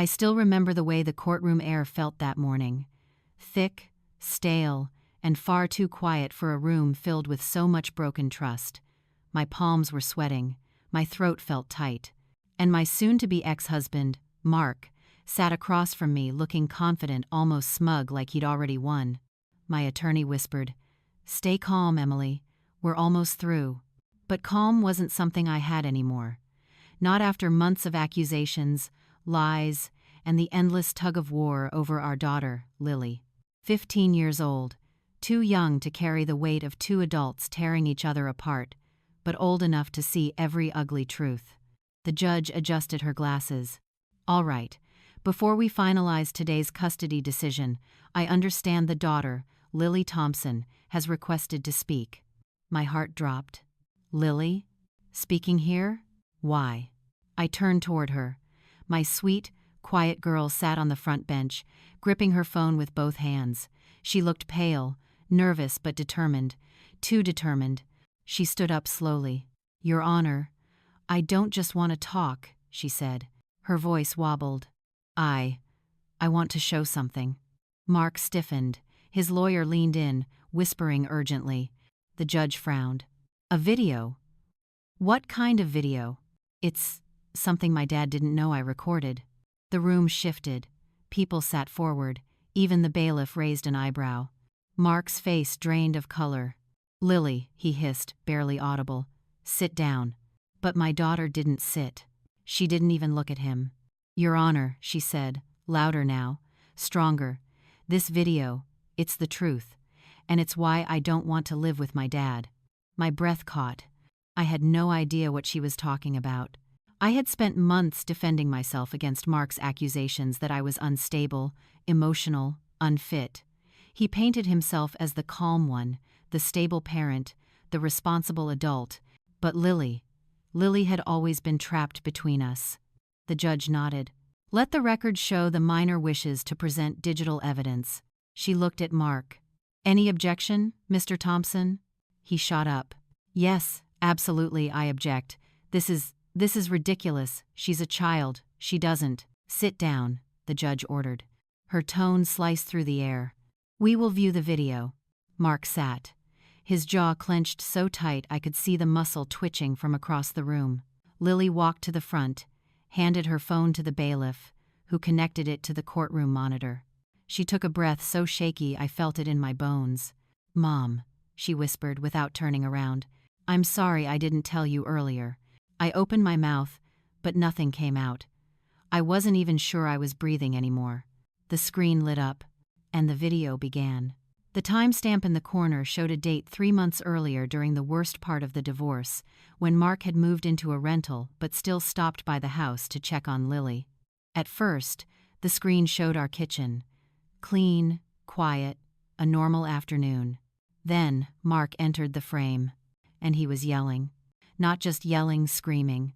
I still remember the way the courtroom air felt that morning. Thick, stale, and far too quiet for a room filled with so much broken trust. My palms were sweating, my throat felt tight, and my soon-to-be ex-husband, Mark, sat across from me looking confident, almost smug, like he'd already won. My attorney whispered, "Stay calm, Emily. We're almost through." But calm wasn't something I had anymore. Not after months of accusations, lies, and the endless tug-of-war over our daughter, Lily. 15 years old, too young to carry the weight of two adults tearing each other apart, but old enough to see every ugly truth. The judge adjusted her glasses. "All right. Before we finalize today's custody decision, I understand the daughter, Lily Thompson, has requested to speak." My heart dropped. Lily? Speaking here? Why? I turned toward her. My sweet, quiet girl sat on the front bench, gripping her phone with both hands. She looked pale, nervous but determined. Too determined. She stood up slowly. "Your Honor, I don't just want to talk," she said. Her voice wobbled. I want to show something." Mark stiffened. His lawyer leaned in, whispering urgently. The judge frowned. "A video? What kind of video?" "It's something my dad didn't know I recorded." The room shifted. People sat forward. Even the bailiff raised an eyebrow. Mark's face drained of color. "Lily," he hissed, barely audible, "sit down." But my daughter didn't sit. She didn't even look at him. "Your Honor," she said, louder now, stronger. "This video, it's the truth. And it's why I don't want to live with my dad." My breath caught. I had no idea what she was talking about. I had spent months defending myself against Mark's accusations that I was unstable, emotional, unfit. He painted himself as the calm one, the stable parent, the responsible adult. But Lily had always been trapped between us. The judge nodded. "Let the record show the minor wishes to present digital evidence." She looked at Mark. "Any objection, Mr. Thompson?" He shot up. "Yes, absolutely, I object. This is ridiculous. She's a child. She doesn't." "Sit down," the judge ordered. Her tone sliced through the air. "We will view the video." Mark sat. His jaw clenched so tight I could see the muscle twitching from across the room. Lily walked to the front, handed her phone to the bailiff, who connected it to the courtroom monitor. She took a breath so shaky I felt it in my bones. "Mom," she whispered without turning around. "I'm sorry I didn't tell you earlier." I opened my mouth, but nothing came out. I wasn't even sure I was breathing anymore. The screen lit up, and the video began. The timestamp in the corner showed a date 3 months earlier during the worst part of the divorce, when Mark had moved into a rental but still stopped by the house to check on Lily. At first, the screen showed our kitchen. Clean, quiet, a normal afternoon. Then Mark entered the frame, and he was yelling. Not just yelling, screaming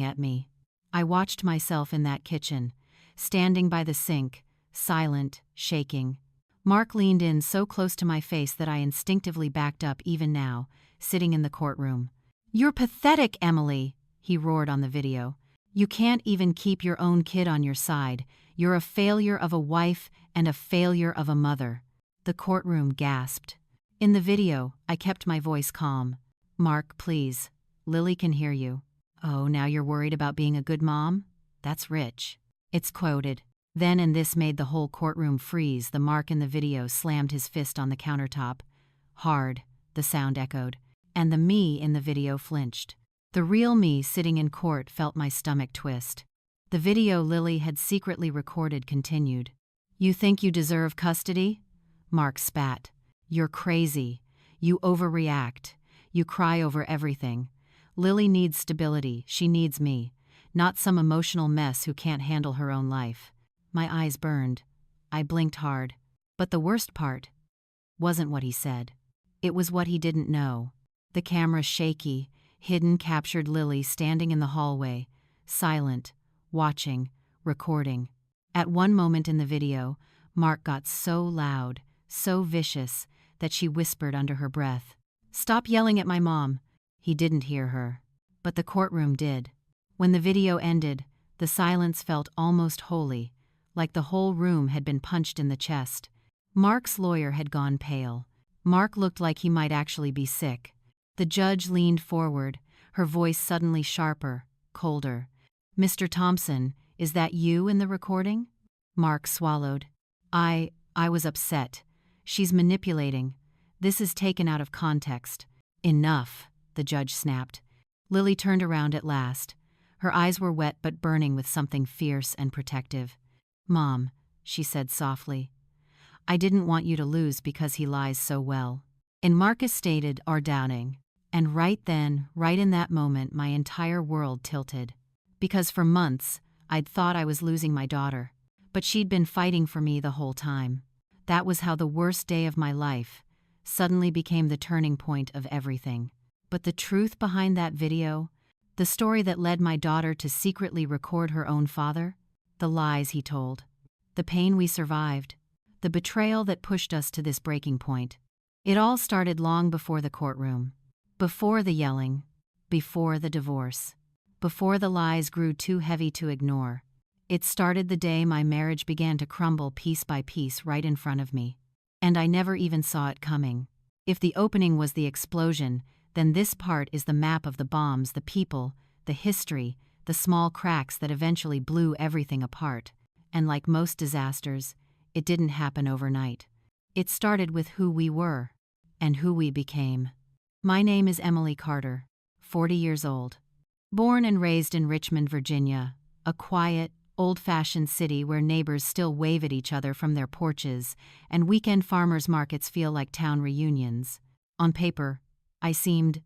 at me. I watched myself in that kitchen, standing by the sink, silent, shaking. Mark leaned in so close to my face that I instinctively backed up even now, sitting in the courtroom. "You're pathetic, Emily," he roared on the video. "You can't even keep your own kid on your side. You're a failure of a wife and a failure of a mother." The courtroom gasped. In the video, I kept my voice calm. "Mark, please. Lily can hear you." "Oh, now you're worried about being a good mom? That's rich." It's quoted. Then, and this made the whole courtroom freeze, the Mark in the video slammed his fist on the countertop. Hard, the sound echoed. And the me in the video flinched. The real me sitting in court felt my stomach twist. The video Lily had secretly recorded continued. "You think you deserve custody?" Mark spat. "You're crazy. You overreact. You cry over everything. Lily needs stability. She needs me. Not some emotional mess who can't handle her own life." My eyes burned. I blinked hard. But the worst part wasn't what he said. It was what he didn't know. The camera, shaky, hidden, captured Lily standing in the hallway, silent, watching, recording. At one moment in the video, Mark got so loud, so vicious, that she whispered under her breath, "Stop yelling at my mom." He didn't hear her. But the courtroom did. When the video ended, The silence felt almost holy, like the whole room had been punched in the chest. Mark's lawyer had gone pale. Mark looked like he might actually be sick. The judge leaned forward, her voice suddenly sharper, colder. "Mr. Thompson, is that you in the recording?" Mark swallowed. I was upset. "She's manipulating. This is taken out of context." "Enough," the judge snapped. Lily turned around at last. Her eyes were wet but burning with something fierce and protective. "Mom," she said softly, "I didn't want you to lose because he lies so well." And Marcus stated, "Or doubting." And right then, right in that moment, my entire world tilted. Because for months, I'd thought I was losing my daughter. But she'd been fighting for me the whole time. That was how the worst day of my life suddenly became the turning point of everything. But the truth behind that video, the story that led my daughter to secretly record her own father, the lies he told, the pain we survived, the betrayal that pushed us to this breaking point. It all started long before the courtroom, before the yelling, before the divorce, before the lies grew too heavy to ignore. It started the day my marriage began to crumble piece by piece right in front of me. And I never even saw it coming. If the opening was the explosion, then this part is the map of the bombs, the people, the history, the small cracks that eventually blew everything apart. And like most disasters, it didn't happen overnight. It started with who we were and who we became. My name is Emily Carter, 40 years old. Born and raised in Richmond, Virginia, a quiet, old-fashioned city where neighbors still wave at each other from their porches and weekend farmers markets feel like town reunions. On paper, I seemed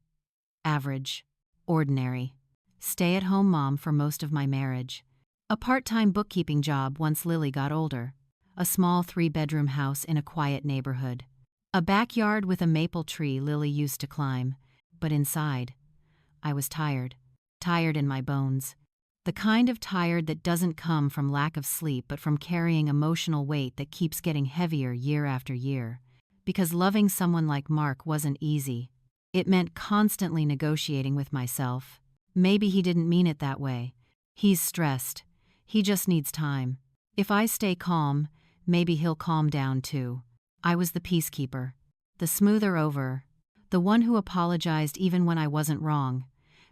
average, ordinary. Stay-at-home mom for most of my marriage. A part-time bookkeeping job once Lily got older. A small 3-bedroom house in a quiet neighborhood. A backyard with a maple tree Lily used to climb. But inside, I was tired. Tired in my bones. The kind of tired that doesn't come from lack of sleep but from carrying emotional weight that keeps getting heavier year after year. Because loving someone like Mark wasn't easy. It meant constantly negotiating with myself. Maybe he didn't mean it that way. He's stressed. He just needs time. If I stay calm, maybe he'll calm down too. I was the peacekeeper. The smoother over. The one who apologized even when I wasn't wrong.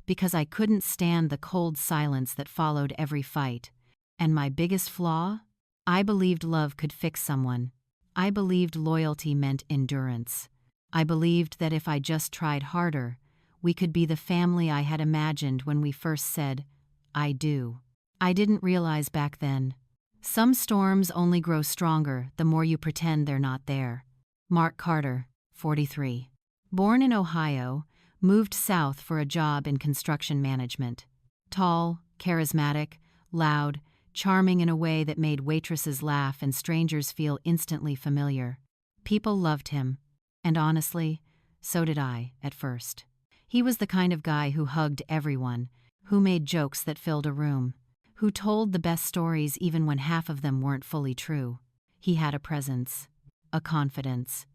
Because I couldn't stand the cold silence that followed every fight. And my biggest flaw? I believed love could fix someone. I believed loyalty meant endurance. I believed that if I just tried harder, we could be the family I had imagined when we first said, "I do." I didn't realize back then. Some storms only grow stronger the more you pretend they're not there. Mark Carter, 43. Born in Ohio, moved south for a job in construction management. Tall, charismatic, loud, charming in a way that made waitresses laugh and strangers feel instantly familiar. People loved him. And honestly, so did I, at first. He was the kind of guy who hugged everyone, who made jokes that filled a room, who told the best stories even when half of them weren't fully true. He had a presence, a confidence,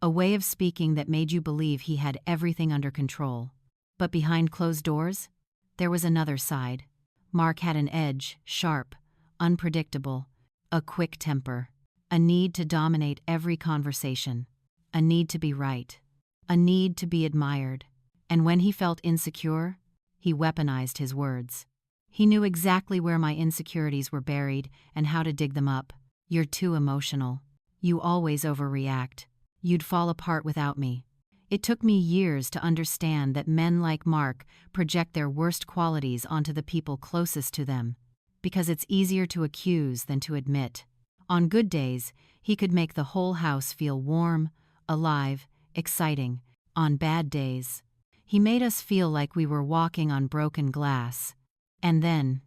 a way of speaking that made you believe he had everything under control. But behind closed doors, there was another side. Mark had an edge, sharp, unpredictable, a quick temper, a need to dominate every conversation, a need to be right, a need to be admired. And when he felt insecure, he weaponized his words. He knew exactly where my insecurities were buried and how to dig them up. "You're too emotional. You always overreact. You'd fall apart without me." It took me years to understand that men like Mark project their worst qualities onto the people closest to them, because it's easier to accuse than to admit. On good days, he could make the whole house feel warm, alive, exciting. On bad days, he made us feel like we were walking on broken glass. And then,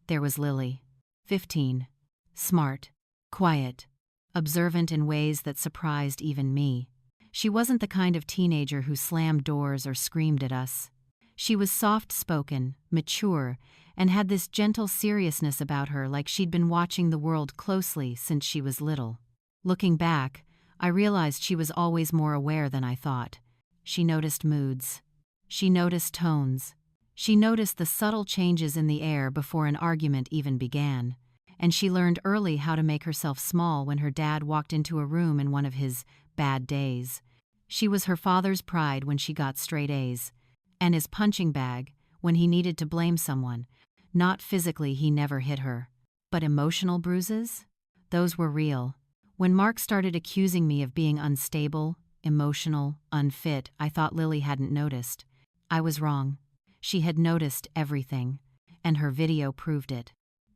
there was Lily, 15, smart, quiet, observant in ways that surprised even me. She wasn't the kind of teenager who slammed doors or screamed at us. She was soft-spoken, mature, and had this gentle seriousness about her like she'd been watching the world closely since she was little. Looking back, I realized she was always more aware than I thought. She noticed moods. She noticed tones. She noticed the subtle changes in the air before an argument even began, and she learned early how to make herself small when her dad walked into a room in one of his bad days. She was her father's pride when she got straight A's, and his punching bag when he needed to blame someone. Not physically, he never hit her, but emotional bruises? Those were real. When Mark started accusing me of being unstable, emotional, unfit, I thought Lily hadn't noticed. I was wrong. She had noticed everything, and her video proved it.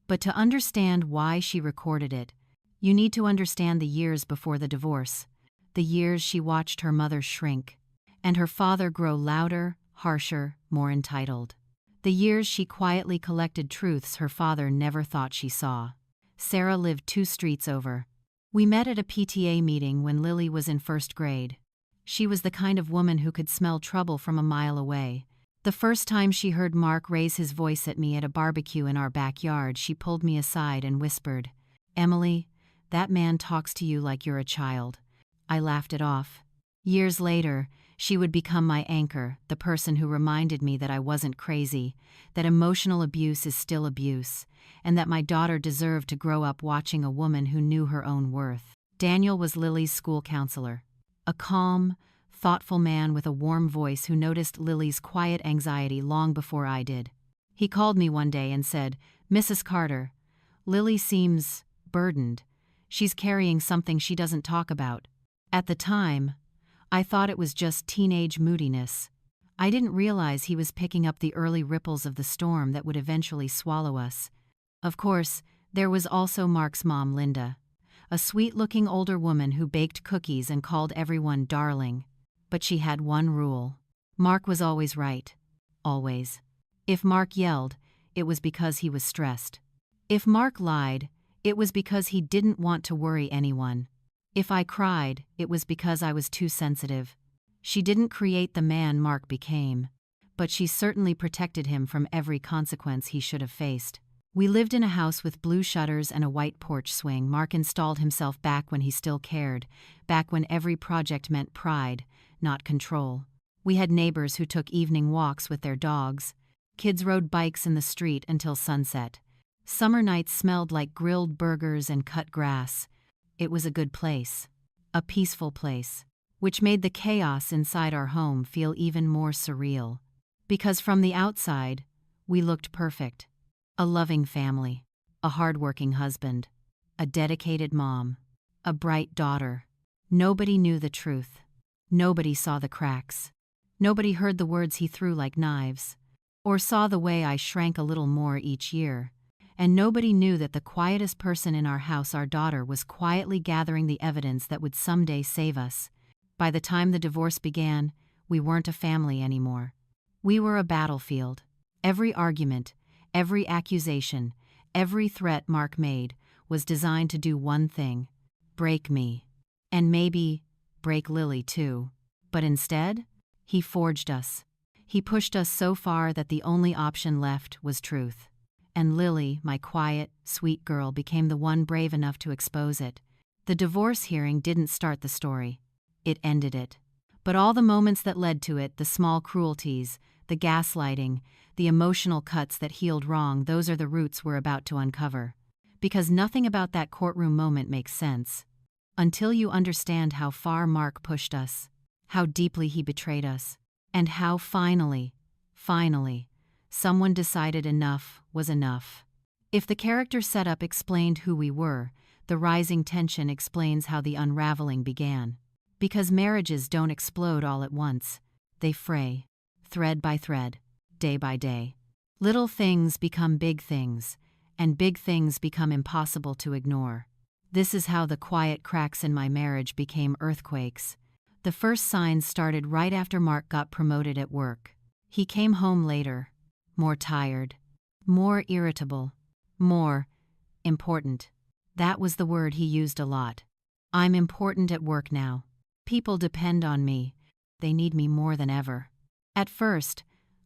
But to understand why she recorded it, you need to understand the years before the divorce, the years she watched her mother shrink, and her father grow louder, harsher, more entitled. The years she quietly collected truths her father never thought she saw. Sarah lived 2 streets over. We met at a PTA meeting when Lily was in 1st grade. She was the kind of woman who could smell trouble from a mile away. The first time she heard Mark raise his voice at me at a barbecue in our backyard, she pulled me aside and whispered, "Emily, that man talks to you like you're a child." I laughed it off. Years later, she would become my anchor, the person who reminded me that I wasn't crazy, that emotional abuse is still abuse, and that my daughter deserved to grow up watching a woman who knew her own worth. Daniel was Lily's school counselor, a calm, thoughtful man with a warm voice who noticed Lily's quiet anxiety long before I did. He called me one day and said, "Mrs. Carter, Lily seems burdened. She's carrying something she doesn't talk about." At the time, I thought it was just teenage moodiness. I didn't realize he was picking up the early ripples of the storm that would eventually swallow us. Of course, there was also Mark's mom, Linda, a sweet-looking older woman who baked cookies and called everyone darling. But she had one rule. Mark was always right. Always. If Mark yelled, it was because he was stressed. If Mark lied, it was because he didn't want to worry anyone. If I cried, it was because I was too sensitive. She didn't create the man Mark became, but she certainly protected him from every consequence he should have faced. We lived in a house with blue shutters and a white porch swing. Mark installed himself back when he still cared, back when every project meant pride, not control. We had neighbors who took evening walks with their dogs. Kids rode bikes in the street until sunset. Summer nights smelled like grilled burgers and cut grass. It was a good place, a peaceful place, which made the chaos inside our home feel even more surreal. Because from the outside, we looked perfect. A loving family, a hardworking husband, a dedicated mom, a bright daughter. Nobody knew the truth. Nobody saw the cracks. Nobody heard the words he threw like knives, or saw the way I shrank a little more each year. And nobody knew that the quietest person in our house, our daughter, was quietly gathering the evidence that would someday save us. By the time the divorce began, we weren't a family anymore. We were a battlefield. Every argument, every accusation, every threat Mark made was designed to do one thing: break me. And maybe break Lily too. But instead, he forged us. He pushed us so far that the only option left was truth. And Lily, my quiet, sweet girl, became the one brave enough to expose it. The divorce hearing didn't start the story. It ended it. But all the moments that led to it, the small cruelties, the gaslighting, the emotional cuts that healed wrong, those are the roots we're about to uncover. Because nothing about that courtroom moment makes sense until you understand how far Mark pushed us, how deeply he betrayed us, and how finally, someone decided enough was enough. If the character setup explained who we were, the rising tension explains how the unraveling began. Because marriages don't explode all at once. They fray, thread by thread, day by day. Little things become big things, and big things become impossible to ignore. This is how the quiet cracks in my marriage became earthquakes. The first signs started right after Mark got promoted at work. He came home later, more tired, more irritable, more important. That was the word he used a lot. I'm important at work now. People depend on me. They need me more than ever. At first,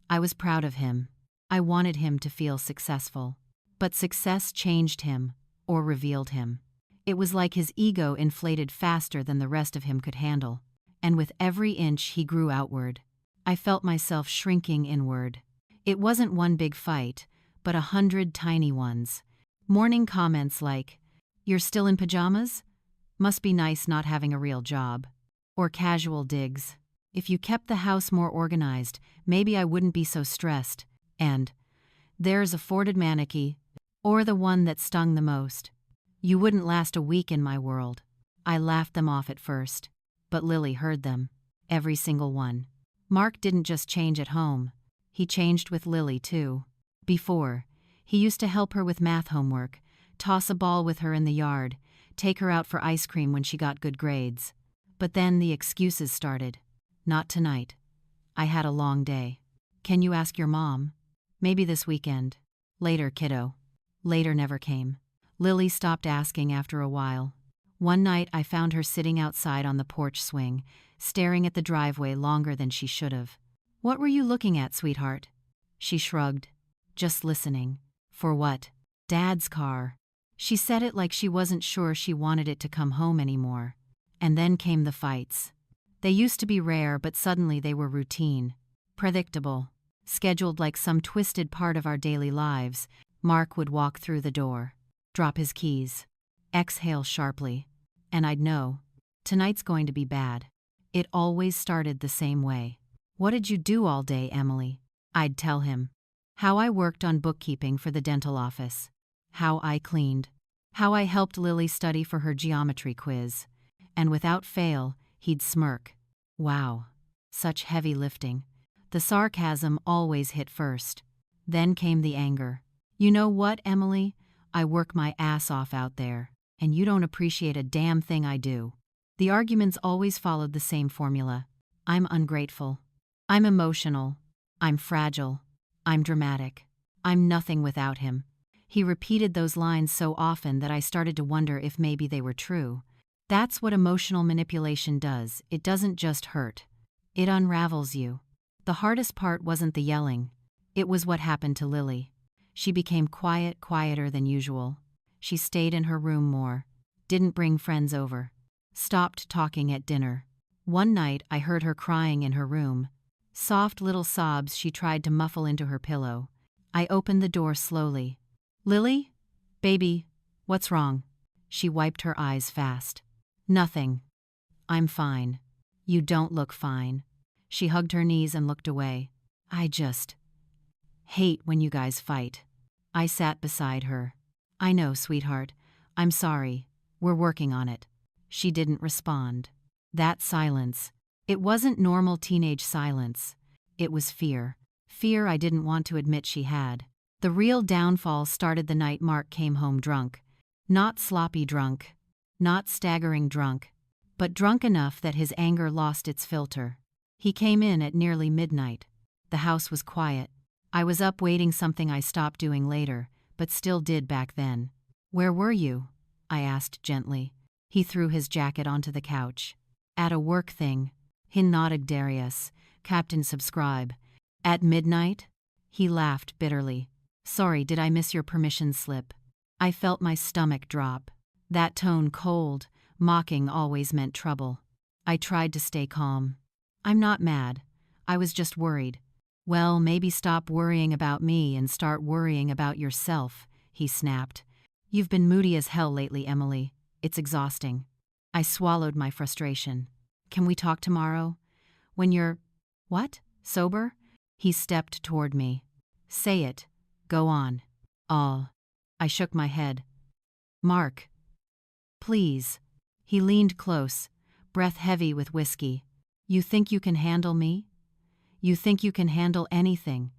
I was proud of him. I wanted him to feel successful. But success changed him, or revealed him. It was like his ego inflated faster than the rest of him could handle. And with every inch he grew outward, I felt myself shrinking inward. It wasn't one big fight, but 100 tiny ones. Morning comments like, "You're still in pajamas? Must be nice not having a real job." Or casual digs, "If you kept the house more organized, maybe I wouldn't be so stressed." And, "There's a Forded Manicky." Or the one that stung the most, "You wouldn't last a week in my world." I laughed them off at first, but Lily heard them. Every single one. Mark didn't just change at home. He changed with Lily, too. Before, he used to help her with math homework, toss a ball with her in the yard, take her out for ice cream when she got good grades. But then the excuses started. "Not tonight. I had a long day." "Can you ask your mom?" "Maybe this weekend." "Later, kiddo." Later never came. Lily stopped asking after a while. One night I found her sitting outside on the porch swing, staring at the driveway longer than she should have. "What were you looking at, sweetheart?" She shrugged. "Just listening." "For what?" "Dad's car." She said it like she wasn't sure she wanted it to come home anymore. And then came the fights. They used to be rare, but suddenly they were routine. Predictable. Scheduled like some twisted part of our daily lives. Mark would walk through the door, drop his keys, exhale sharply, and I'd know, tonight's going to be bad. It always started the same way. "What did you do all day, Emily?" I'd tell him. How I worked on bookkeeping for the dental office. How I cleaned. How I helped Lily study for her geometry quiz. And without fail, he'd smirk. Wow. Such heavy lifting. The sarcasm always hit first. Then came the anger. "You know what, Emily? I work my ass off out there, and you don't appreciate a damn thing I do." The arguments always followed the same formula. I'm ungrateful. I'm emotional. I'm fragile. I'm dramatic. I'm nothing without him. He repeated those lines so often that I started to wonder if maybe they were true. That's what emotional manipulation does. It doesn't just hurt. It unravels you. The hardest part wasn't the yelling. It was what happened to Lily. She became quieter than usual. She stayed in her room more. Didn't bring friends over. Stopped talking at dinner. One night I heard her crying in her room. Soft little sobs she tried to muffle into her pillow. I opened the door slowly. "Lily? Baby, what's wrong?" She wiped her eyes fast. "Nothing. I'm fine." "You don't look fine." She hugged her knees and looked away. "I just hate when you guys fight." I sat beside her. "I know, sweetheart. I'm sorry. We're working on it." She didn't respond. That silence. It wasn't normal teenage silence. It was fear. Fear I didn't want to admit she had. The real downfall started the night Mark came home drunk. Not sloppy drunk. Not staggering drunk. But drunk enough that his anger lost its filter. He came in at nearly midnight. The house was quiet. I was up waiting, something I stopped doing later, but still did back then. "Where were you?" I asked gently. He threw his jacket onto the couch. "At a work thing." He nodded. "Darius, Captain Subscribe." "At midnight?" He laughed bitterly. "Sorry, did I miss your permission slip?" I felt my stomach drop. That tone, cold, mocking, always meant trouble. I tried to stay calm. "I'm not mad. I was just worried." "Well, maybe stop worrying about me and start worrying about yourself," he snapped. "You've been moody as hell lately, Emily. It's exhausting." I swallowed my frustration. "Can we talk tomorrow? When you're—" "What? Sober?" He stepped toward me. "Say it. Go on." "Oh." I shook my head. "Mark. Please." He leaned close, breath heavy with whiskey. "You think you can handle me? You think you can handle anything?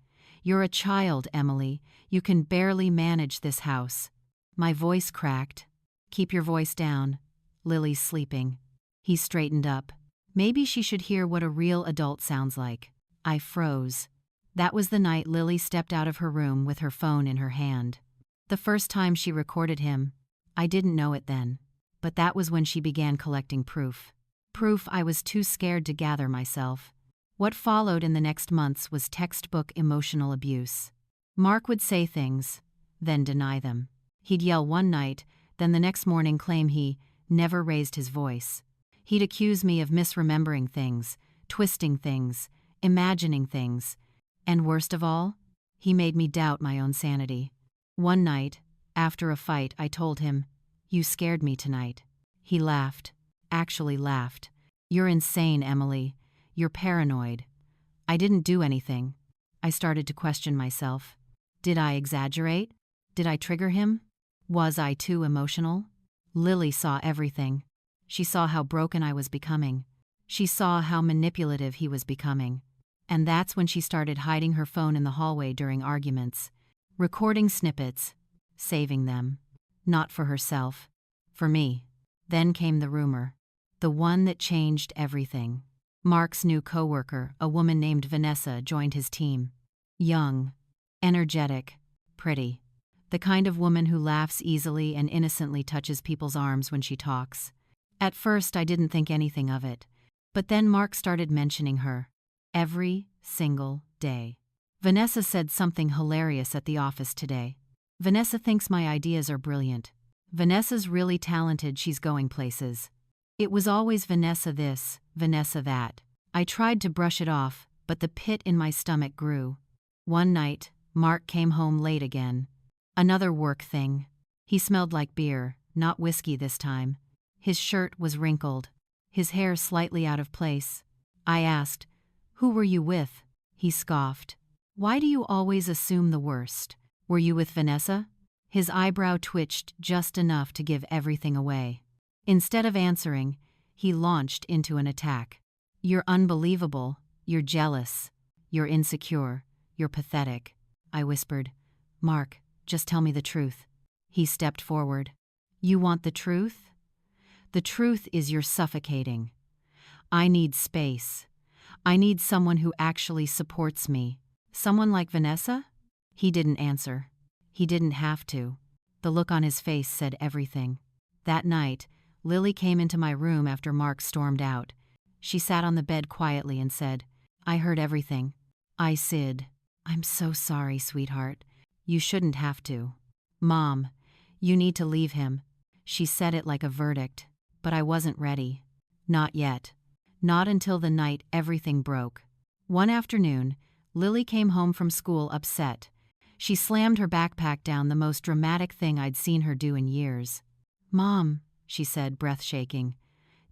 You're a child, Emily. You can barely manage this house." My voice cracked. "Keep your voice down. Lily's sleeping." He straightened up. Maybe she should hear what a real adult sounds like. I froze. That was the night Lily stepped out of her room with her phone in her hand. The first time she recorded him. I didn't know it then. But that was when she began collecting proof. Proof I was too scared to gather myself. What followed in the next months was textbook emotional abuse. Mark would say things, then deny them. He'd yell one night, then the next morning claim he never raised his voice. He'd accuse me of misremembering things, twisting things, imagining things. And worst of all, He made me doubt my own sanity. One night, after a fight, I told him, "You scared me tonight." He laughed. Actually laughed. "You're insane, Emily. You're paranoid." I didn't do anything. I started to question myself. Did I exaggerate? Did I trigger him? Was I too emotional? Lily saw everything. She saw how broken I was becoming. She saw how manipulative he was becoming. And that's when she started hiding her phone in the hallway during arguments, recording snippets, saving them. Not for herself. For me. Then came the rumor. The one that changed everything. Mark's new coworker, a woman named Vanessa, joined his team. Young, energetic, pretty. The kind of woman who laughs easily and innocently touches people's arms when she talks. At first, I didn't think anything of it. But then Mark started mentioning her. Every single day. Vanessa said something hilarious at the office today. Vanessa thinks my ideas are brilliant. Vanessa's really talented, she's going places. It was always Vanessa this, Vanessa that. I tried to brush it off, but the pit in my stomach grew. One night, Mark came home late again. Another work thing. He smelled like beer, not whiskey this time. His shirt was wrinkled. His hair slightly out of place. I asked, "Who were you with?" He scoffed. "Why do you always assume the worst? Were you with Vanessa?" His eyebrow twitched just enough to give everything away. Instead of answering, he launched into an attack. "You're unbelievable. You're jealous. You're insecure. You're pathetic." I whispered, "Mark, just tell me the truth." He stepped forward. "You want the truth? The truth is you're suffocating. I need space. I need someone who actually supports me. Someone like Vanessa?" He didn't answer. He didn't have to. The look on his face said everything. That night, Lily came into my room after Mark stormed out. She sat on the bed quietly and said, "I heard everything. I said, I'm so sorry, sweetheart. You shouldn't have to. Mom, you need to leave him." She said it like a verdict, but I wasn't ready. Not yet. Not until the night everything broke. One afternoon, Lily came home from school upset. She slammed her backpack down, the most dramatic thing I'd seen her do in years. "Mom," she said, breath shaking,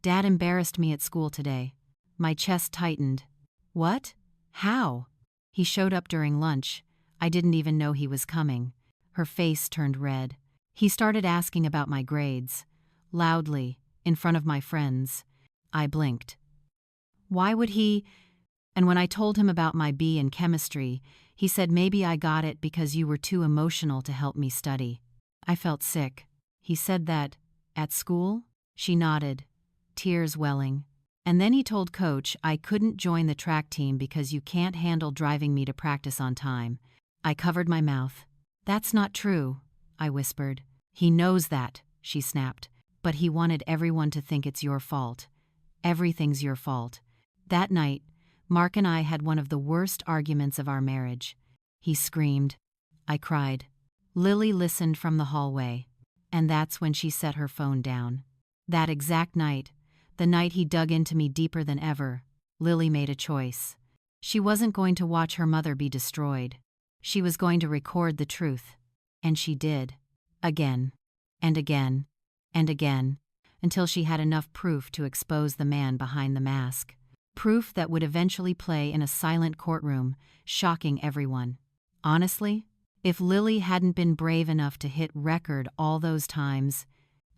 "Dad embarrassed me at school today." My chest tightened. "What? How?" "He showed up during lunch. I didn't even know he was coming." Her face turned red. "He started asking about my grades. Loudly, in front of my friends." I blinked. "Why would he?" And when I told him about my B in chemistry, he said maybe I got it because you were too emotional to help me study. I felt sick. "He said that at school?" She nodded, tears welling. "And then he told Coach I couldn't join the track team because you can't handle driving me to practice on time." I covered my mouth. "That's not true," I whispered. "He knows that," she snapped. "But he wanted everyone to think it's your fault. Everything's your fault." That night, Mark and I had one of the worst arguments of our marriage. He screamed. I cried. Lily listened from the hallway. And that's when she set her phone down. That exact night, the night he dug into me deeper than ever, Lily made a choice. She wasn't going to watch her mother be destroyed. She was going to record the truth. And she did. Again. And again. And again. Until she had enough proof to expose the man behind the mask. Proof that would eventually play in a silent courtroom, shocking everyone. Honestly, if Lily hadn't been brave enough to hit record all those times,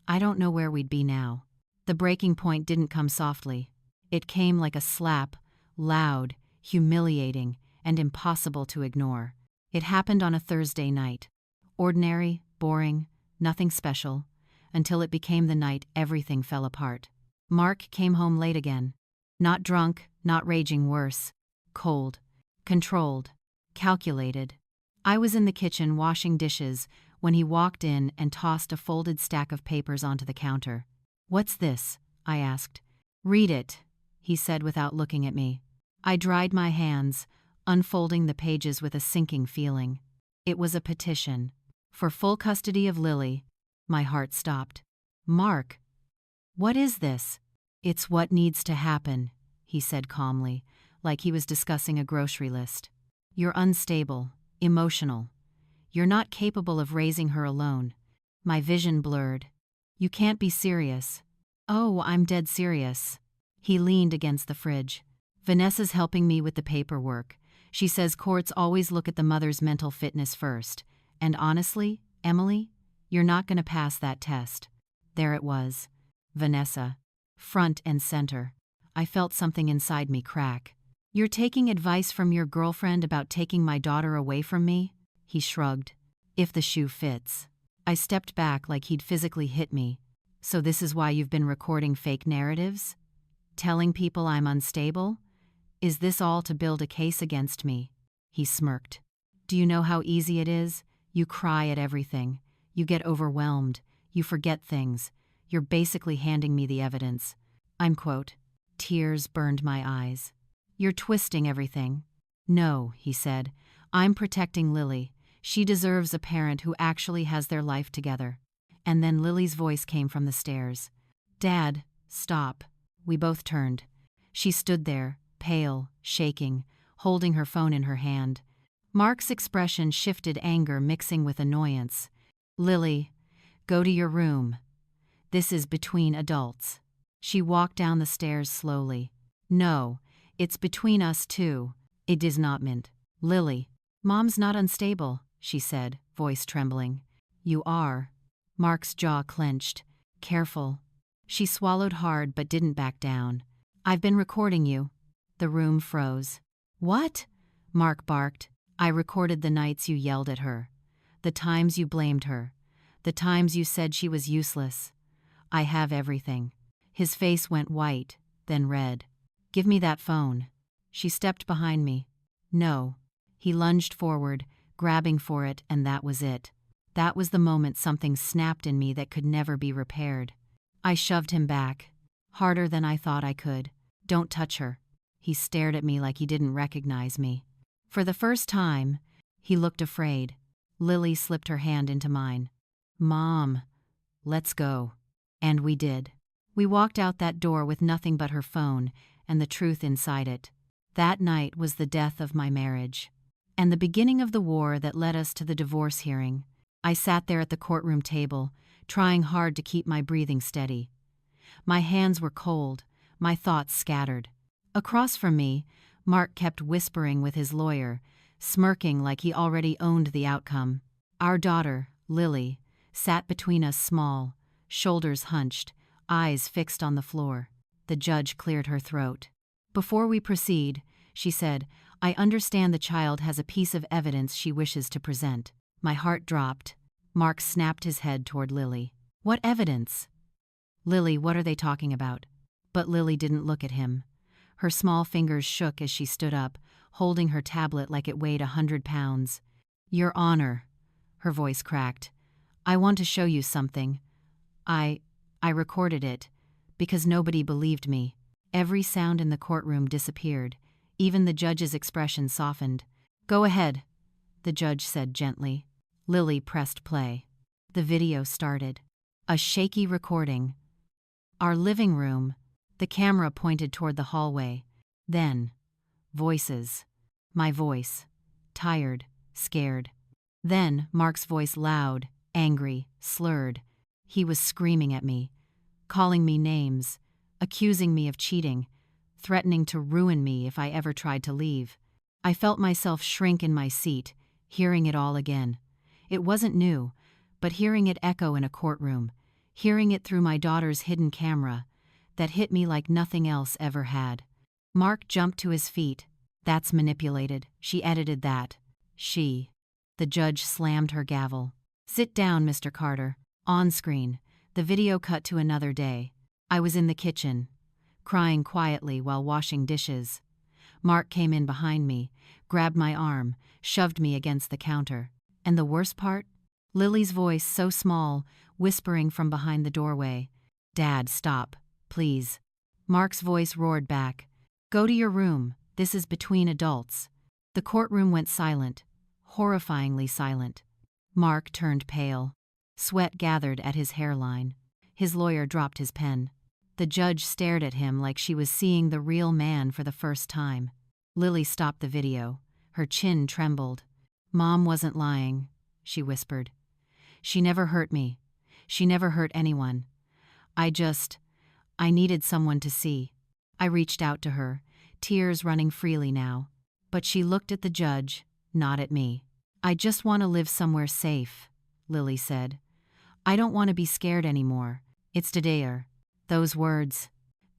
I don't know where we'd be now. The breaking point didn't come softly. It came like a slap, loud, humiliating, and impossible to ignore. It happened on a Thursday night. Ordinary, boring, nothing special, until it became the night everything fell apart. Mark came home late again. Not drunk, not raging worse. Cold. Controlled. Calculated. I was in the kitchen washing dishes when he walked in and tossed a folded stack of papers onto the counter. "What's this?" I asked. "Read it," he said without looking at me. I dried my hands, unfolding the pages with a sinking feeling. It was a petition. For full custody of Lily. My heart stopped. "Mark, what is this?" "It's what needs to happen," he said calmly, like he was discussing a grocery list. "You're unstable, Emotional. You're not capable of raising her alone. My vision blurred. You can't be serious. Oh, I'm dead serious. He leaned against the fridge. Vanessa's helping me with the paperwork. She says courts always look at the mother's mental fitness first. And honestly, Emily, you're not going to pass that test. There it was. Vanessa. Front and center. I felt something inside me crack. You're taking advice from your girlfriend about taking my daughter away from me? He shrugged. If the shoe fits. I stepped back like he'd physically hit me. So this is why you've been recording fake narratives? Telling people I'm unstable? Is this all to build a case against me? He smirked. Do you know how easy it is? You cry at everything. You get overwhelmed. You forget things. You're basically handing me the evidence. Tears burned my eyes. You're twisting everything. No, he said. I'm protecting Lily. She deserves a parent who actually has their life together. And then Lily's voice came from the stairs. Dad, stop. We both turned. She stood there, pale, shaking, holding her phone in her hand. Mark's expression shifted, anger mixing with annoyance. Lily, go to your room. This is between adults. She walked down the stairs slowly. No, it's between us two. It is not meant. Lily, Mom's not unstable, she said, voice trembling. You are. Mark's jaw clenched. Careful. She swallowed hard but didn't back down. I've been recording you. The room froze. What? Mark barked. I recorded the nights you yelled at her. The times you blamed her. The times you said she was useless. I have everything. His face went white, then red. Give me that phone. She stepped behind me. No. He lunged forward, grabbing for it, and that was it. That was the moment something snapped in me that could never be repaired. I shoved him back. Harder than I thought I could. Don't touch her. He stared at me like he didn't recognize me. For the first time, he looked afraid. Lily slipped her hand into mine. Mom, let's go. And we did. We walked out that door with nothing but her phone and the truth inside it. That night was the death of my marriage. And the beginning of the war that led us to the divorce hearing. I sat there at the courtroom table, trying hard to keep my breathing steady. My hands were cold, my thoughts scattered. Across from me, Mark kept whispering with his lawyer, smirking like he already owned the outcome. Our daughter, Lily, sat between us, small, shoulders hunched, eyes fixed on the floor. The judge cleared her throat. Before we proceed, she said, I understand the child has a piece of evidence she wishes to present. My heart dropped. Mark snapped his head toward Lily. What evidence? Lily, what are they talking about? But Lily didn't look at him. Her small fingers shook as she stood up, holding her tablet like it weighed 100 pounds. Your Honor, her voice cracked. I want to show you something. I recorded it, because nobody believed me. Every sound in the courtroom disappeared. Even the judge's expression softened. Go ahead, the judge said gently. Lily pressed play. The video started. A shaky recording. Our living room. The camera pointed toward the hallway. Then, voices. My voice. Tired, scared. Then, Mark's voice, loud, angry, slurred. He was screaming at me, calling me names, accusing me of cheating, threatening to ruin me if I ever tried to leave. I felt myself shrink in my seat, hearing it all again. It wasn't new, but hearing it echo in a courtroom, hearing it through my daughter's hidden camera, that hit me like nothing else ever had. Mark jumped to his feet. That's manipulated. She edited that. She. The judge slammed her gavel. Sit down, Mr. Carter. On screen, the video cut to another day. I was in the kitchen, crying quietly while washing dishes. Mark came in behind me, grabbed my arm, shoved me against the counter. And the worst part? Lily's voice, so small, whispering from behind the doorway. Dad, stop, please. Mark's voice roared back. Go to your room. This is between adults. The courtroom went silent, horrifyingly silent. Mark turned pale. Sweat gathered at his hairline. His lawyer dropped his pen. The judge stared at him like she was seeing the real man for the first time. Lily stopped the video. Her chin trembled. Mom wasn't lying, she whispered. She never hurt me. She never hurt anyone. I needed someone to see. I reached out to her, tears running freely now. But she looked at the judge, not at me. I just want to live somewhere safe, Lily said. I don't want to be scared anymore. It's today. Those words,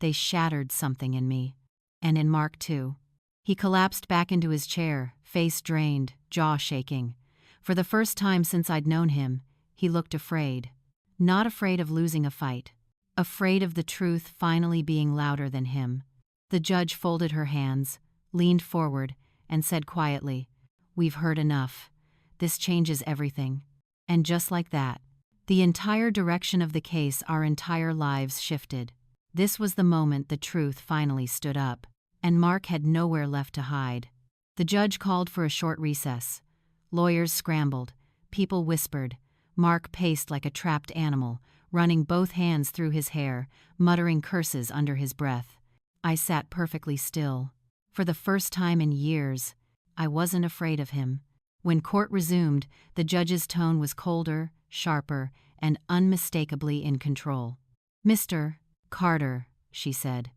they shattered something in me. And in Mark too. He collapsed back into his chair, face drained, jaw shaking. For the first time since I'd known him, he looked afraid. Not afraid of losing a fight. Afraid of the truth finally being louder than him. The judge folded her hands, leaned forward, and said quietly, "We've heard enough. This changes everything." And just like that, the entire direction of the case, our entire lives shifted. This was the moment the truth finally stood up, and Mark had nowhere left to hide. The judge called for a short recess. Lawyers scrambled. People whispered. Mark paced like a trapped animal, running both hands through his hair, muttering curses under his breath. I sat perfectly still. For the first time in years, I wasn't afraid of him. When court resumed, the judge's tone was colder, sharper, and unmistakably in control. "Mr. Carter," she said,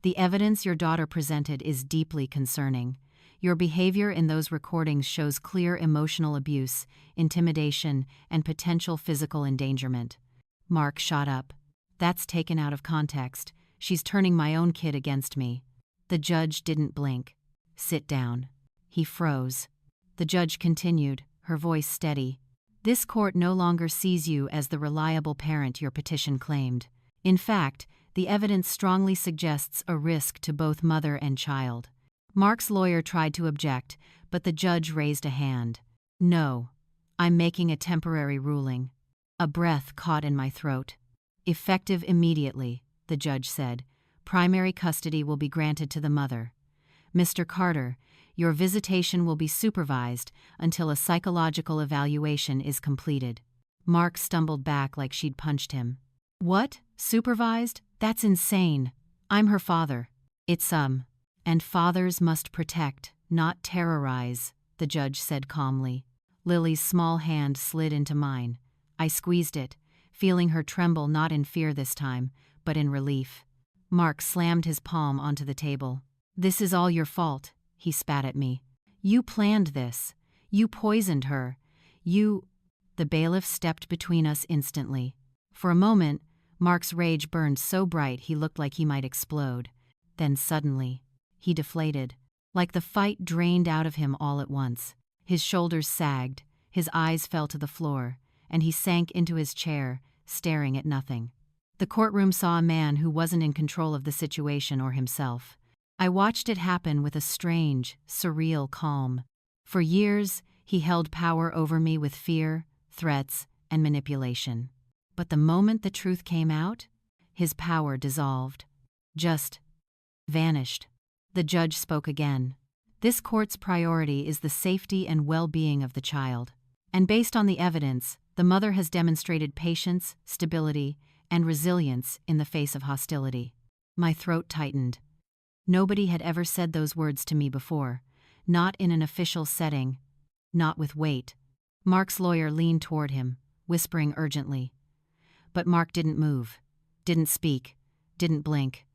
"the evidence your daughter presented is deeply concerning. Your behavior in those recordings shows clear emotional abuse, intimidation, and potential physical endangerment." Mark shot up. "That's taken out of context. She's turning my own kid against me." The judge didn't blink. "Sit down." He froze. The judge continued, her voice steady. "This court no longer sees you as the reliable parent your petition claimed. In fact, the evidence strongly suggests a risk to both mother and child." Mark's lawyer tried to object, but the judge raised a hand. "No, I'm making a temporary ruling." A breath caught in my throat. "Effective immediately," the judge said. "Primary custody will be granted to the mother. Mr. Carter, your visitation will be supervised until a psychological evaluation is completed." Mark stumbled back like she'd punched him. "What? Supervised? That's insane. I'm her father." And fathers must protect, not terrorize," the judge said calmly. Lily's small hand slid into mine. I squeezed it, feeling her tremble not in fear this time, but in relief. Mark slammed his palm onto the table. "This is all your fault," he spat at me. "You planned this. You poisoned her. The bailiff stepped between us instantly. For a moment, Mark's rage burned so bright he looked like he might explode. Then suddenly, he deflated. Like the fight drained out of him all at once. His shoulders sagged, his eyes fell to the floor, and he sank into his chair, staring at nothing. The courtroom saw a man who wasn't in control of the situation or himself. I watched it happen with a strange, surreal calm. For years, he held power over me with fear, threats, and manipulation. But the moment the truth came out, his power dissolved. Just vanished. The judge spoke again. "This court's priority is the safety and well-being of the child. And based on the evidence, the mother has demonstrated patience, stability, and resilience in the face of hostility." My throat tightened. Nobody had ever said those words to me before. Not in an official setting. Not with weight. Mark's lawyer leaned toward him, whispering urgently. But Mark didn't move. Didn't speak. Didn't blink.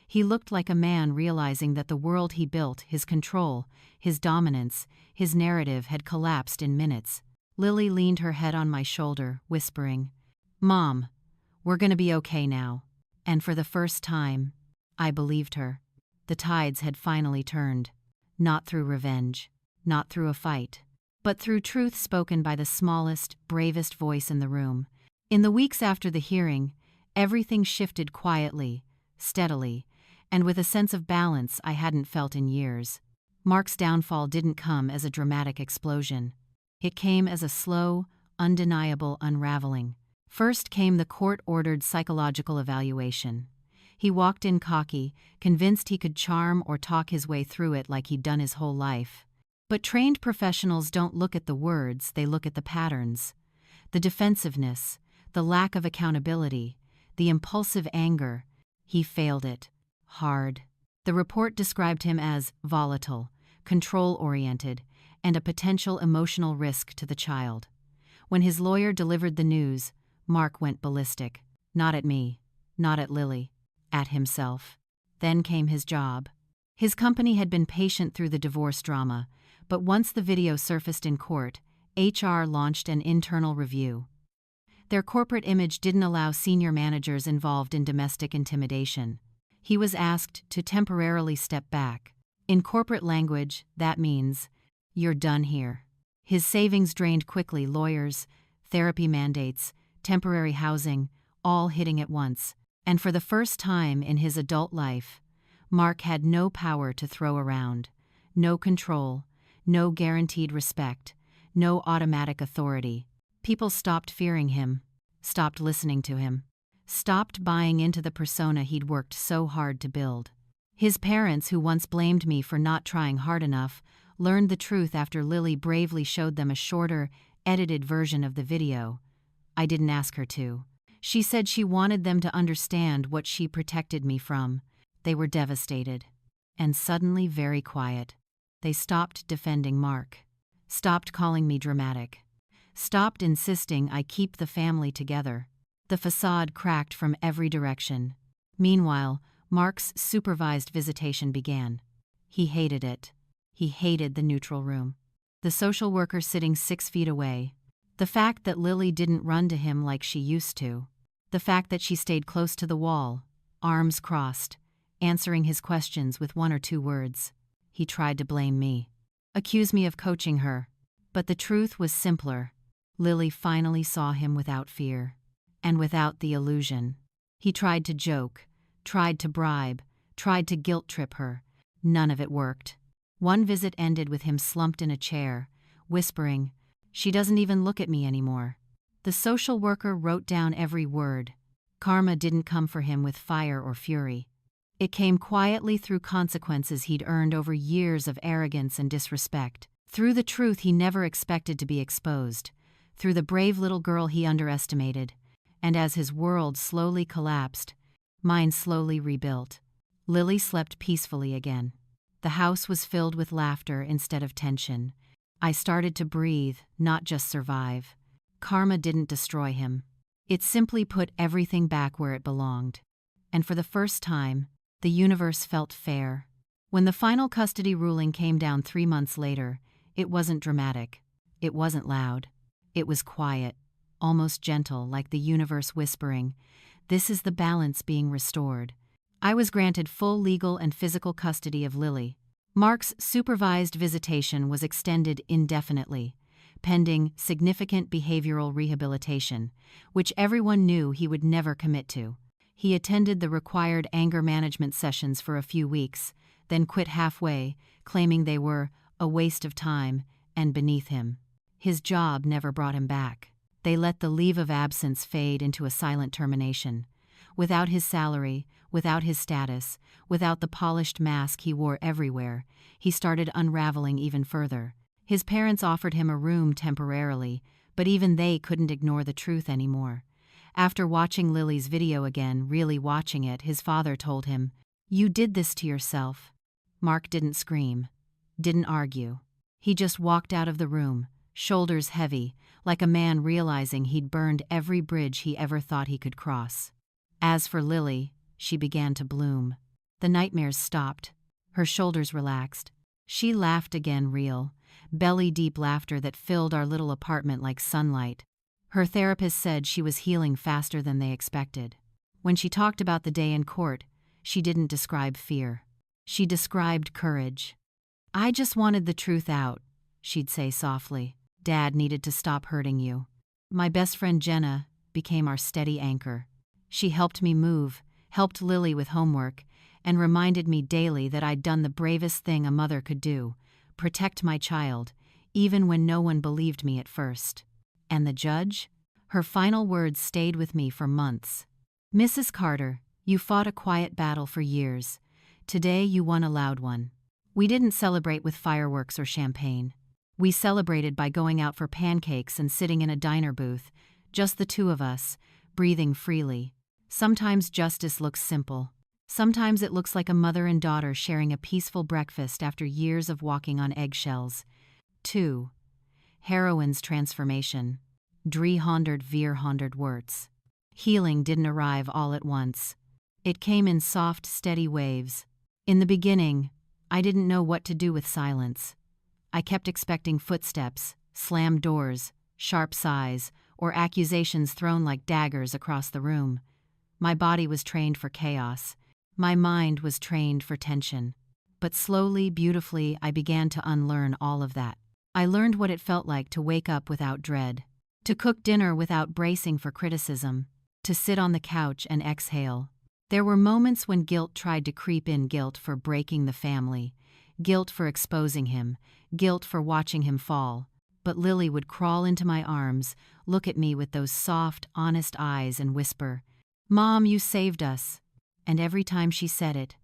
He looked like a man realizing that the world he built, his control, his dominance, his narrative had collapsed in minutes. Lily leaned her head on my shoulder, whispering, "Mom, we're gonna be okay now." And for the first time, I believed her. The tides had finally turned. Not through revenge. Not through a fight. But through truth spoken by the smallest, bravest voice in the room. In the weeks after the hearing, everything shifted quietly, steadily, and with a sense of balance I hadn't felt in years. Mark's downfall didn't come as a dramatic explosion. It came as a slow, undeniable unraveling. First came the court-ordered psychological evaluation. He walked in cocky, convinced he could charm or talk his way through it like he'd done his whole life. But trained professionals don't look at the words, they look at the patterns. The defensiveness, the lack of accountability, the impulsive anger. He failed it. Hard. The report described him as volatile, control-oriented, and a potential emotional risk to the child. When his lawyer delivered the news, Mark went ballistic. Not at me, not at Lily, at himself. Then came his job. His company had been patient through the divorce drama, but once the video surfaced in court, HR launched an internal review. Their corporate image didn't allow senior managers involved in domestic intimidation. He was asked to temporarily step back. In corporate language, that means, "You're done here." His savings drained quickly: lawyers, therapy mandates, temporary housing, all hitting at once. And for the first time in his adult life, Mark had no power to throw around, no control, no guaranteed respect, no automatic authority. People stopped fearing him, stopped listening to him, stopped buying into the persona he'd worked so hard to build. His parents, who once blamed me for not trying hard enough, learned the truth after Lily bravely showed them a shorter, edited version of the video. I didn't ask her to. She said she wanted them to understand what she protected me from. They were devastated. And suddenly very quiet. They stopped defending Mark. Stopped calling me dramatic. Stopped insisting I keep the family together. The facade cracked from every direction. Meanwhile, Mark's supervised visitation began. He hated it. He hated the neutral room. The social worker sitting 6 feet away. The fact that Lily didn't run to him like she used to. The fact that she stayed close to the wall, arms crossed, answering his questions with 1 or 2 words. He tried to blame me. Accuse me of coaching her. But the truth was simpler. Lily finally saw him without fear. And without the illusion. He tried to joke, tried to bribe, tried to guilt-trip her. None of it worked. One visit ended with him slumped in a chair, whispering, "She doesn't even look at me anymore." The social worker wrote down every word. Karma didn't come for him with fire or fury. It came quietly through consequences he'd earned over years of arrogance and disrespect, through the truth he never expected to be exposed, through the brave little girl he underestimated. And as his world slowly collapsed, mine slowly rebuilt. Lily slept peacefully again. The house was filled with laughter instead of tension. I started to breathe, not just survive. Karma didn't destroy him. It simply put everything back where it belonged. And for the first time, the universe felt fair. When the final custody ruling came down 3 months later, it wasn't dramatic. It wasn't loud. It was quiet, almost gentle, like the universe whispering, "This is the balance being restored." I was granted full legal and physical custody of Lily. Mark's supervised visitation was extended indefinitely, pending significant behavioral rehabilitation, which everyone knew he would never commit to. He attended the required anger management sessions for a few weeks, then quit halfway, claiming they were a waste of time and beneath him. His job never brought him back. They let the leave of absence fade into a silent termination. Without his salary, without his status, without the polished mask he wore everywhere, he started unraveling even further. His parents offered him a room temporarily, but even they couldn't ignore the truth anymore. After watching Lily's video again, really watching it, his father told him, "You did this to yourself." Mark didn't scream, didn't argue. He just walked out of the room, shoulders heavy, like a man realizing he'd burned every bridge he ever thought he could cross. As for Lily, she began to bloom. The nightmares stopped. Her shoulders relaxed. She laughed again, real, belly-deep laughter that filled our little apartment like sunlight. Her therapist said she was healing faster than they expected. When she talked about the day in court, she didn't describe fear. She described courage. "I just wanted the truth out," she'd say softly. "Dad needed to stop hurting you." My best friend Jenna became our steady anchor. She helped me move, helped Lily with homework, and reminded me daily that I'd done the bravest thing a mother could do, protect my child, even when no one believed me at first. And the judge? Her final words stayed with me for months. "Mrs. Carter, you fought a quiet battle for years. Today you won a loud one." We didn't celebrate with fireworks or champagne. We celebrated by going out for pancakes and sitting in a diner booth, just the two of us, breathing freely. Sometimes justice looks simple. Sometimes it looks like a mother and daughter sharing a peaceful breakfast after years of walking on eggshells. 2. Heroine's transformation. 304 words. Healing didn't arrive all at once. It came in soft, steady waves. In the beginning, I didn't know what to do with silence. I kept expecting footsteps, slammed doors, sharp sighs, or accusations thrown like daggers across the room. My body was trained for chaos. My mind was trained for tension. But slowly, beautifully, I began to unlearn all of that. I learned what it felt like to wake up without dread, to cook dinner without bracing for criticism, to sit on the couch and exhale. There were moments when guilt tried to creep in, guilt for breaking the family, guilt for exposing him, guilt for watching him fall. But Lily would crawl into my arms, look at me with those soft, honest eyes and whisper, "Mom, you saved us." And every time she said it,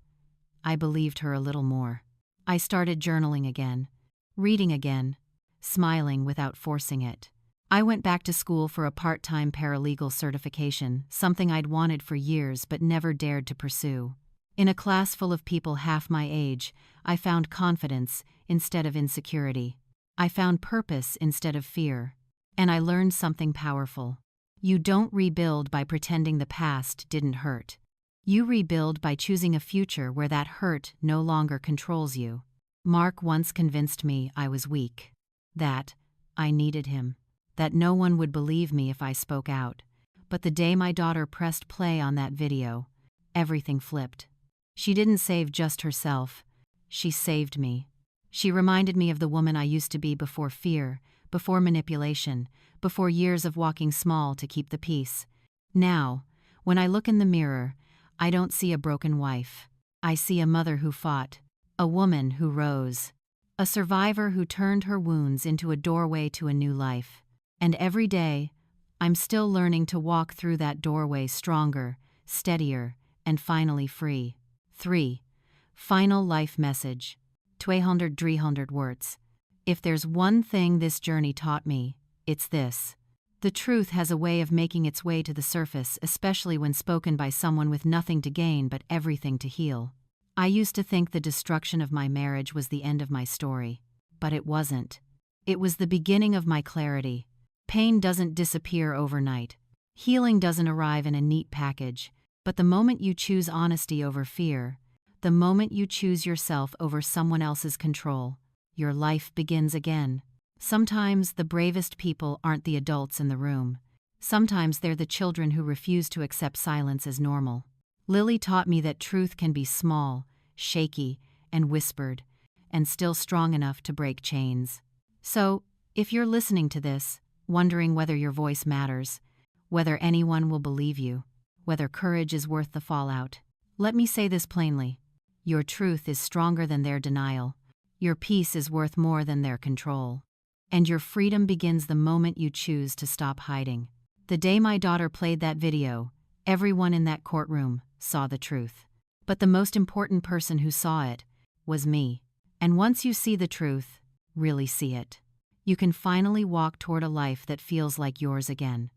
I believed her a little more. I started journaling again, reading again, smiling without forcing it. I went back to school for a part-time paralegal certification, something I'd wanted for years but never dared to pursue. In a class full of people half my age, I found confidence instead of insecurity. I found purpose instead of fear. And I learned something powerful. You don't rebuild by pretending the past didn't hurt. You rebuild by choosing a future where that hurt no longer controls you. Mark once convinced me I was weak. That I needed him. That no one would believe me if I spoke out. But the day my daughter pressed play on that video, everything flipped. She didn't save just herself. She saved me. She reminded me of the woman I used to be before fear, before manipulation, before years of walking small to keep the peace. Now, when I look in the mirror, I don't see a broken wife. I see a mother who fought, a woman who rose, a survivor who turned her wounds into a doorway to a new life. And every day, I'm still learning to walk through that doorway stronger, steadier, and finally free. 3. Final life message. 300 words. If there's one thing this journey taught me, it's this. The truth has a way of making its way to the surface, especially when spoken by someone with nothing to gain but everything to heal. I used to think the destruction of my marriage was the end of my story, but it wasn't. It was the beginning of my clarity. Pain doesn't disappear overnight. Healing doesn't arrive in a neat package, but the moment you choose honesty over fear, the moment you choose yourself over someone else's control, your life begins again. Sometimes the bravest people aren't the adults in the room. Sometimes they're the children who refuse to accept silence as normal. Lily taught me that truth can be small, shaky, and whispered, and still strong enough to break chains. So, if you're listening to this, wondering whether your voice matters, whether anyone will believe you, whether courage is worth the fallout, let me say this plainly. Your truth is stronger than their denial. Your peace is worth more than their control. And your freedom begins the moment you choose to stop hiding. The day my daughter played that video, everyone in that courtroom saw the truth. But the most important person who saw it was me. And once you see the truth, really see it, you can finally walk toward a life that feels like yours again.